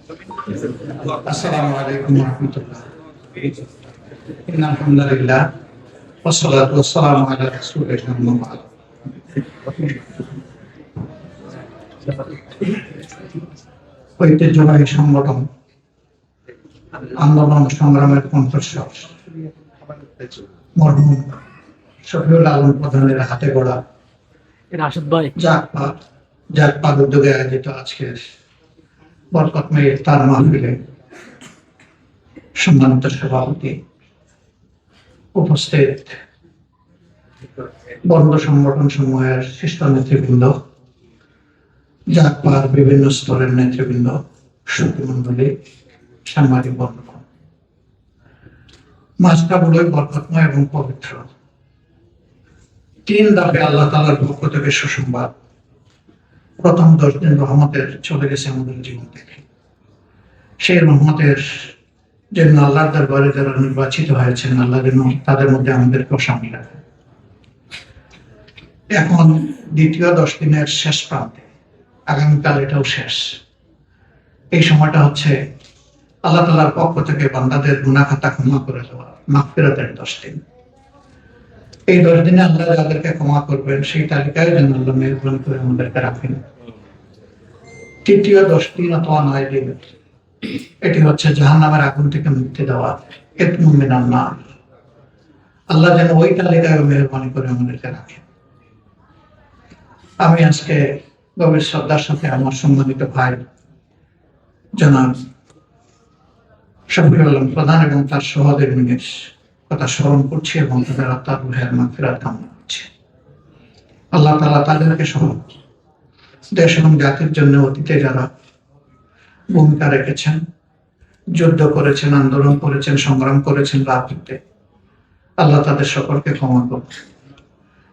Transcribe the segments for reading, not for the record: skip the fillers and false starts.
আসসালামু আলাইকুম ওয়া রাহমাতুল্লাহ। ইন্নাল হামদালিল্লাহ ওয়াস সালাতু ওয়াস সালামু আলা রাসূলিল্লাহ আম্মা বা'দ। ঐতিহ্যবাহী সংগঠন আন্দোলন সংগ্রামের কণ্ঠস্বর মরহুম শফিউল আলম প্রধানের হাতে গড়া জাতপাত উদ্যোগে আয়োজিত আজকের বরকতময় ইফতার মাহফিলে সম্মানিত সভাপতি, উপস্থিত বন্ধ সংগঠন সমূহের শীর্ষ নেতৃবৃন্দ, জাতপাত বিভিন্ন স্তরের নেতৃবৃন্দ, সুধীমণ্ডলী, সাংবাদিক বন্ধুগণ, মাসটা বড়ই বরকতময় এবং পবিত্র। 3 ধাপে আল্লাহ তাআলার পক্ষ থেকে সুসংবাদ। প্রথম 10 দিন রহমতের চলে গেছে আমাদের জীবন থেকে। সেই রহমতের জন্য আল্লাহর দরবারে যারা নির্বাচিত হয়েছেন, আল্লাহ যেন তাদের মধ্যে আমাদেরকেও শামিল রাখেন। এখন দ্বিতীয় 10 দিনের শেষ প্রান্তে, আগামীকাল এটাও শেষ। এই সময়টা হচ্ছে আল্লাহ তাআলার পক্ষ থেকে বান্দাদের গুনাহ খাতা ক্ষমা করে দেওয়া, মাগফিরাতের 10 দিন। এই 10 দিনে আল্লাহ যাদেরকে ক্ষমা করবেন সেই তালিকায় যেন আল্লাহ মেহরবানি করে আমাদেরকে রাখেন। তৃতীয় 10 দিন অথবা 9 দিন, এটি হচ্ছে জাহান্নামের আগুন থেকে মুক্তি দেওয়া, ইতকুম মিনান নার। আল্লাহ যেন ওই তালিকায় মেহরবানি করে আমাদেরকে রাখেন। আমি আজকে গভীর শ্রদ্ধার সাথে আমার সম্মানিত ভাই জনাব শফিউল আলম প্রধান এবং তার সহকর্মীদের কথা স্মরণ করছি এবং তাদের আত্মার রুহের মাগফিরাত কামনা করছি। আল্লাহ তাআলা তাদেরকে সহ দেশ এবং জাতির জন্য অতীতে যারা ভূমিকা রেখেছেন, যুদ্ধ করেছেন, আন্দোলন করেছেন, সংগ্রাম করেছেন রাজনীতিতে, আল্লাহ তাদের সকলকে ক্ষমা করুন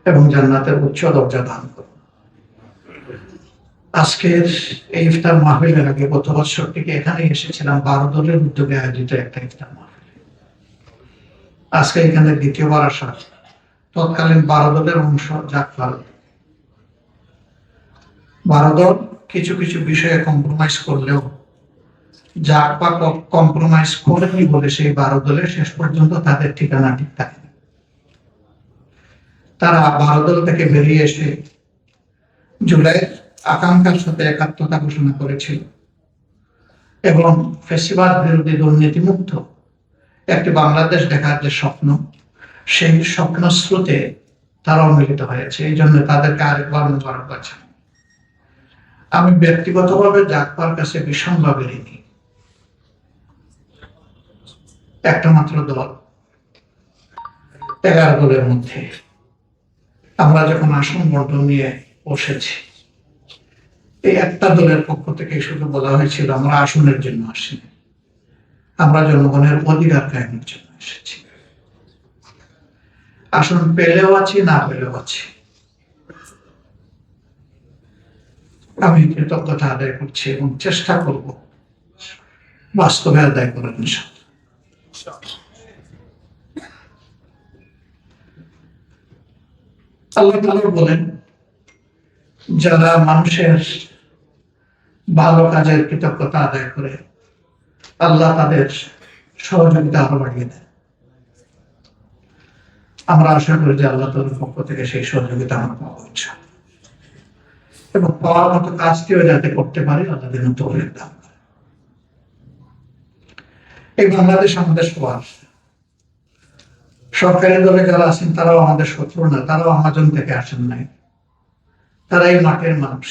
এবং জান্নাতের উচ্চ দরজা দান করুন। আজকের এই ইফতার মাহফিলের আগে গত বছর থেকে এখানে এসেছিলাম 12 দলের উদ্যোগে আয়োজিত একটা ইফতার মাহফিল। আজকে এখানে দ্বিতীয়বার আসা, তৎকালীন 12 দলের অংশ জাতপাত। 12 দল কিছু কিছু বিষয়ে কম্প্রোমাইজ করলেও জাতপাত কম্প্রোমাইজ করেনি বলে সেই 12 দলের শেষ পর্যন্ত তাদের ঠিকানা ঠিক থাকে। তারা 12 দল থেকে বেরিয়ে এসে জুলাইয়ের আকাঙ্ক্ষার সাথে একাত্মতা ঘোষণা করেছিল এবং ফ্যাসিবাদ বিরোধী দুর্নীতিমুক্ত একটি বাংলাদেশ দেখার যে স্বপ্ন, সেই স্বপ্ন স্রোতে তারাও মিলিত হয়েছে। এই জন্য তাদেরকে আরেকবার মোবারকবাদ জানাই। আমি ব্যক্তিগতভাবে জাতপার কাছে ভীষণভাবে ঋণী। একটা মাত্র দল, 11 দলের মধ্যে আমরা যখন আসন বন্টন নিয়ে বসেছি, এই একটা দলের পক্ষ থেকে শুধু বলা হয়েছিল আমরা আসনের জন্য আসিনি, আমরা জনগণের অধিকার কায়েমের জন্য এসেছি। আসন পেলেও আছি, না পেলেও আছি। আমি কৃতজ্ঞতা আদায় করছি এবং চেষ্টা করব বাস্তবে আদায় করার জন্য। আল্লাহ তাআলা বলেন, যারা মানুষের ভালো কাজের কৃতজ্ঞতা আদায় করে আল্লাহ তাদের সহযোগিতা আরো বাড়িয়ে দেয়। আমরা আশা করি যে আল্লাহ তাআলার পক্ষ থেকে সেই সহযোগিতা আমরা পাবো ইনশাআল্লাহ, এবং পাওয়ার মতো কাজটিও যাতে করতে পারি আল্লাহ যেন তৌফিক দান করেন। এই বাংলাদেশ আমাদের সবার। সরকারি দলে যারা আছেন তারাও আমাদের শত্রু না, তারাও আমাজন থেকে আসেন নাই, তারা এই মাঠের মানুষ।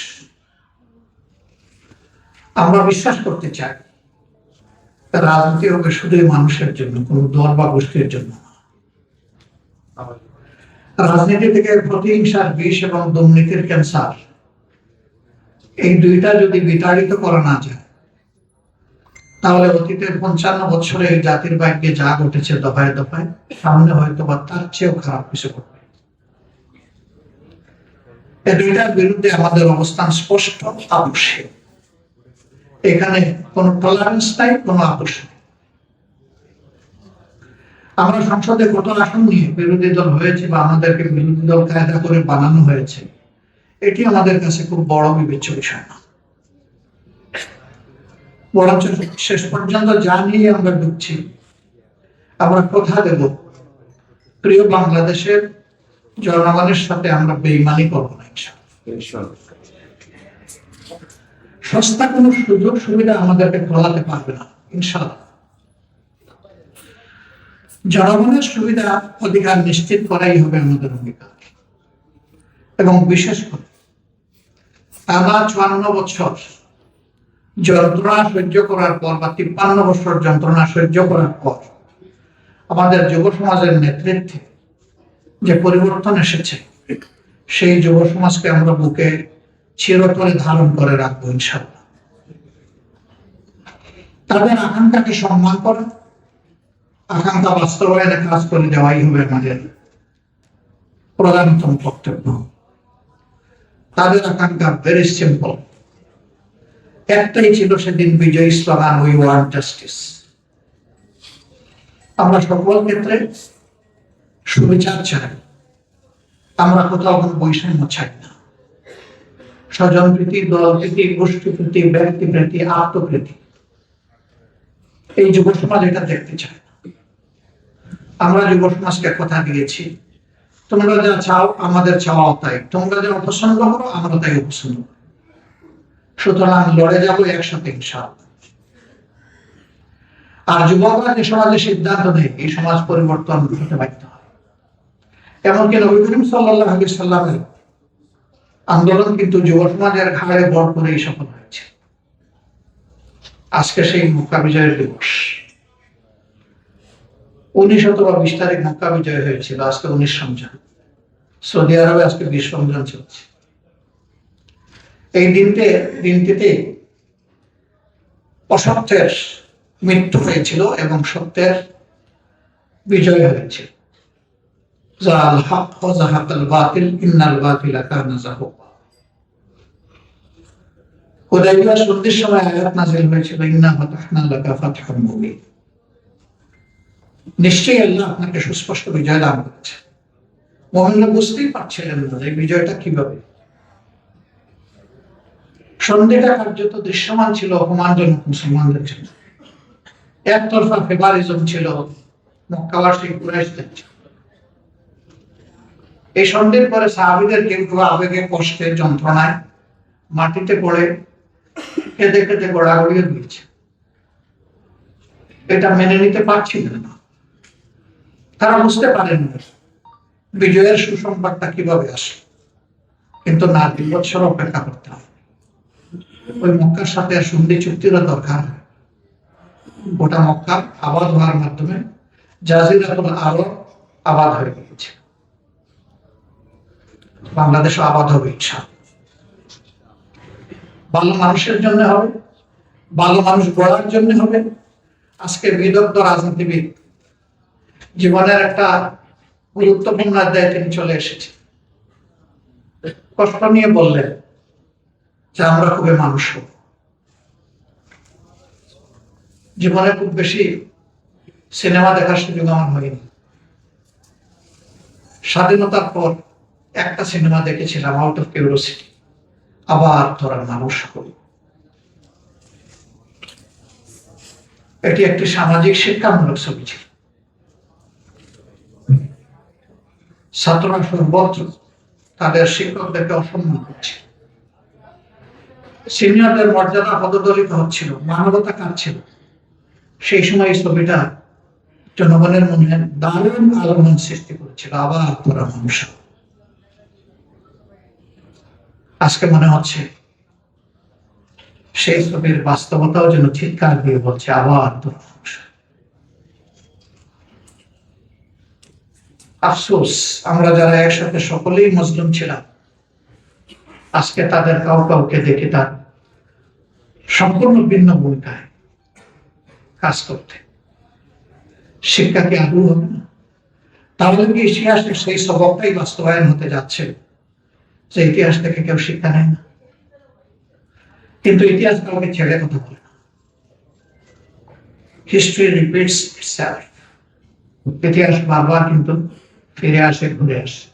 আমরা বিশ্বাস করতে চাই রাজনীতি হবে শুধুই মানুষের জন্য, কোনো দল বা গোষ্ঠীর জন্য না। রাজনীতি থেকে প্রতিহিংসার বিষ এবং দুর্নীতির ক্যান্সার, এই দুইটা যদি বিতাড়িত করা না যায়, তাহলে অতীতের 55 বছরে এই জাতির ভাগ্যে যা ঘটেছে দফায় দফায়, সামনে হয়তো বা তার চেয়েও খারাপ কিছু ঘটবে। এই দুইটার বিরুদ্ধে আমাদের অবস্থান স্পষ্ট, আপোষে। এখানে কোনো টলারেন্স নাই, কোনো আপোষ নেই। আমরা সংসদে কত আসন নিয়ে বিরোধী দল হয়েছে বা আমাদেরকে বিরোধী দল কায়দা করে বানানো হয়েছে, এটি আমাদের কাছে খুব বড় বিবেচ্য বিষয় না। বরঞ্চ শেষ পর্যন্ত যা নিয়ে আমরা ঢুকছি, আমরা কথা দেব প্রিয় বাংলাদেশের জনগণের সাথে আমরা বেইমানি করবো না। সস্তা কোন সুযোগ সুবিধা আমাদেরকে ফলাতে পারবে না ইনশাআল্লাহ। জনগণের সুবিধা অধিকার নিশ্চিত করাই হবে আমাদের অঙ্গীকার। এবং বিশেষ করে টানা 54 বছর যন্ত্রণা সহ্য করার পর বা 53 বছর যন্ত্রণা সহ্য করার পর আমাদের যুব সমাজের নেতৃত্বে যে পরিবর্তন এসেছে, সেই যুব সমাজকে আমরা বুকে চিরতরে ধারণ করে রাখবো ইনশাআল্লাহ। তাদের আকাঙ্ক্ষাকে সম্মান করে আকাঙ্ক্ষা বাস্তবায়নে কাজ করে দেওয়াই হবে আমাদের প্রধানতম কর্তব্য। তাদের আকাঙ্ক্ষা ভেরি সিম্পল, একটাই ছিল সেদিন বিজয়ী স্লোগান, উই ওয়ান্ট জাস্টিস। আমরা সকল ক্ষেত্রে সুবিচার চাই, আমরা কোথাও কোনো বৈষম্য চাই না। স্বজন প্রীতি, দল প্রীতি, গোষ্ঠী প্রীতি, ব্যক্তি প্রীতি, আত্মপ্রীতি, এই যুব সমাজ এটা দেখতে চায় না। আমরা যুব সমাজকে কথা দিয়েছি, তোমরা যা চাও আমাদের চাওয়াও তাই, তোমরা যা অপছন্দ করো আমরা তাই অপছন্দ করি, সুতরাং লড়ে যাবো একসাথে ইনশাআল্লাহ। আর যুবকরা যে সমাজে সিদ্ধান্ত নেয়, এই সমাজ পরিবর্তন হতে বাধ্য হয়। এমনকি নবী করিম সাল্লাল্লাহু আলাইহি সাল্লামের আন্দোলন কিন্তু যুব সমাজের ঘাড়ে ভর করেই সফল হয়েছে। আজকে সেই মক্কা বিজয়ের দিবস, 19 অথবা 20 তারিখ মক্কা বিজয় হয়েছিল, আজকে 19 রমজান। সৌদি আরবে আজকে 20 রমজান চলছে। এই দিনটিতে অসত্যের মৃত্যু হয়েছিল এবং সত্যের বিজয় হয়েছিল। জাল হক ওয়া যাহাকাল বাতিল ইন্নাল বাতিলা কানা যাহুকা। হুদায়বিয়া সন্ধির সময় আয়াত নাযিল হয়েছিল, ইন্না ফাতাহনা লাকা ফাতহান মুবিন। নিশ্চয়ই আল্লাহ আপনাকে সুস্পষ্ট বিজয় দান করেছে। মুমিনরা বুঝতেই পারছিলেন না এই বিজয়টা কিভাবে। সন্ধিটা কার্যত দৃশ্যমান ছিল অপমানজনক মুসলমানদের জন্য। একতরফা ফেভারিজম ছিল মক্কাবাসী কুরাইশদের। এই সন্ধির পরে সাহাবীদের কেউ কেউ আবেগে, কষ্টে, যন্ত্রণায় মাটিতে পড়ে কেঁদে কেঁদে গড়াগড়িয়ে দিয়েছে। এটা মেনে নিতে পারছিলেন না। তারা বুঝতে পারেন বিজয়ের সুসংবাদটা কিভাবে আসে। কিন্তু না, 2 বছর অপেক্ষা করতে হবে। ওই মক্কার সাথে সন্ধি চুক্তিরও দরকার। গোটা মক্কা আবাদ হওয়ার মাধ্যমে জাজিরাতুল আরব আবাদ হয়ে গিয়েছে। বাংলাদেশও আবাদ হবে ইনশাআল্লাহ। ভালো মানুষের জন্য হবে, ভালো মানুষ গড়ার জন্য হবে। আজকে বিদগ্ধ রাজনীতিবিদ জীবনের একটা গুরুত্বপূর্ণ অধ্যায়ে তিনি চলে এসেছেন। কষ্ট নিয়ে বললেন যে আমরা খুবই মানুষ হব। জীবনে খুব বেশি সিনেমা দেখার সুযোগ আমার হয়নি। স্বাধীনতার পর একটা সিনেমা দেখেছিলাম, আউট অফ কিউরিওসিটি। আবার তোরা মানুষ হব। এটি একটি সামাজিক শিক্ষামূলক ছবি ছিল। ছাত্ররা সর্বত্র তাদের শিক্ষকদেরকে অসম্মান করছে, সিনিয়রদের মর্যাদা পদদলিত হচ্ছিল, মানবতা কাঁদছিল। সেই সময় এই ছবিটা জনগণের মনে দারুণ আলোড়ন সৃষ্টি করেছিল। আবার তোরা মানুষ। আজকে মনে হচ্ছে সেই ছবির বাস্তবতাও যেন চিৎকার দিয়ে বলছে, আবার তোরা মানুষ। আফসোস, আমরা যারা একসাথে সকলেই মুসলিম ছিলাম, আজকে তাদের কাউকে দেখে তার সম্পূর্ণ ভিন্ন ভূমিকায় কাজ করতে। শিক্ষা কি আদৌ হবে না? তাহলে কি ইতিহাসের সেই সবকটাই বাস্তবায়ন হতে যাচ্ছে যে ইতিহাস থেকে কেউ শিক্ষা নেয় না? কিন্তু ইতিহাস কাউকে ছেড়ে কথা বলে না। History repeats itself. ইতিহাস বারবার কিন্তু ফিরে আসে, ঘুরে আসে।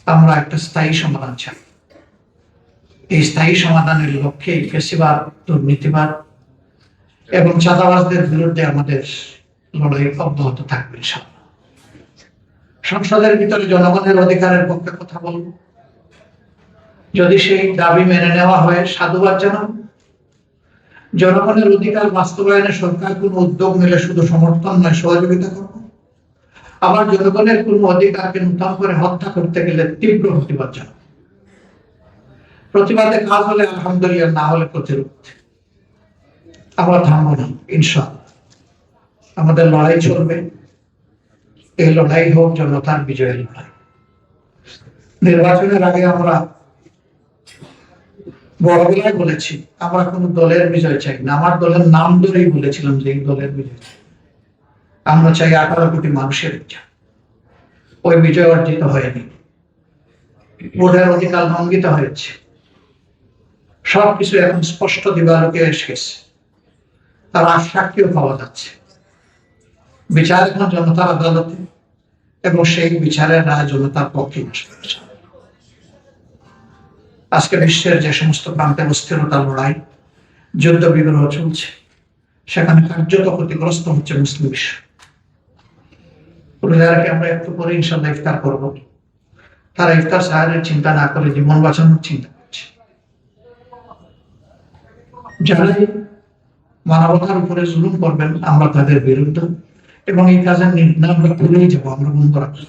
আমরা একটা স্থায়ী সমাধান চাই। এই স্থায়ী সমাধানের লক্ষ্যে ফেসিবাদ, দুর্নীতিবাদ এবং চাঁদাবাজদের বিরুদ্ধে আমাদের লড়াই অব্যাহত থাকবে ইনশাআল্লাহ। সংসদের ভিতরে জনগণের অধিকারের পক্ষে কথা বলবো। যদি সেই দাবি মেনে নেওয়া হয়, সাধুবাদ জানাবো। জনগণের অধিকার বাস্তবায়নে সরকার কোন উদ্যোগ নিলে শুধু সমর্থন নয়, সহযোগিতা করবো। আবার জনগণের কোন অধিকারকে নূতন করে হত্যা করতে গেলে তীব্র প্রতিবাদ জানাবো। প্রতিবাদে কাজ হলে আলহামদুলিল্লাহ, না হলে প্রতিরোধ। আমরা থামবো না ইনশাআল্লাহ। আমাদের লড়াই চলবে। এই লড়াই হোক জনতার বিজয়ের লড়াই। নির্বাচনের আগে আমরা বড় গলায় বলেছি, আমরা কোন দলের বিজয় চাই না। আমার দলের নাম ধরেই বলেছিলাম যে এই দলের বিজয় চাই। আমরা চাই 18 কোটি মানুষের বিজয়। ওই বিজয় অর্জিত হয়নি, ভোটের অধিকার লঙ্ঘিত হয়েছে। সবকিছু এখন স্পষ্ট দিবালোকে এসে গেছে, তার সাক্ষীও পাওয়া যাচ্ছে। বিচার এখন জনতার আদালতে এবং সেই বিচারের রায় জনতার পক্ষে আসবে। আজকে বিশ্বের যে সমস্ত প্রান্তে অস্থিরতা, লড়াই, যুদ্ধ বিগ্রহ চলছে, সেখানে কার্যত ক্ষতিগ্রস্ত হচ্ছে মুসলিম বিশ্ব। রোজাকে আমরা একটু পরে ইনশাআল্লাহ ইফতার করবো। তারা ইফতার সাহায্যের চিন্তা না করে জীবন বাঁচানোর চিন্তা করছে। যারাই মানবতার উপরে জুলুম করবেন, আমরা তাদের বিরুদ্ধে, এবং এই কাজের নির্ণয় আমরা ভুলেই যাবো। আমরা বন্ধ রাখবো।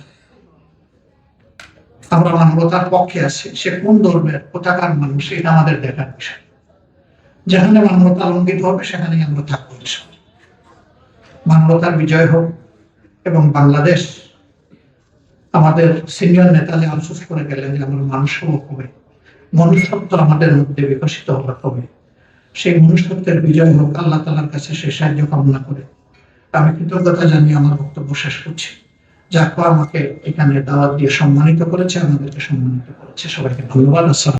আমরা মানবতার পক্ষে আছি। সে কোন ধর্মের, কোথাকার মানুষ, এটা আমাদের দেখার বিষয়। যেখানে মানবতা লঙ্ঘিত হবে সেখানেই আমরা থাকবো। মানবতার বিজয় হোক এবং বাংলাদেশ, আমাদের সিনিয়র নেতা আফসোস করে গেলেন যে আমরা মানুষ হবো কবে, মনুষ্যত্ব আমাদের মধ্যে বিকশিত হওয়ার কবে। সেই মনুষ্যত্বের বিজয় হোক, আল্লাহ তাআলার কাছে সে সাহায্য কামনা করে আমি কৃতজ্ঞতা জানিয়ে আমার বক্তব্য শেষ করছি। যাকে আমাকে এখানে দাওয়াত দিয়ে সম্মানিত করেছে, আমাদেরকে সম্মানিত করেছে, সবাইকে ধন্যবাদ। আসসালাম।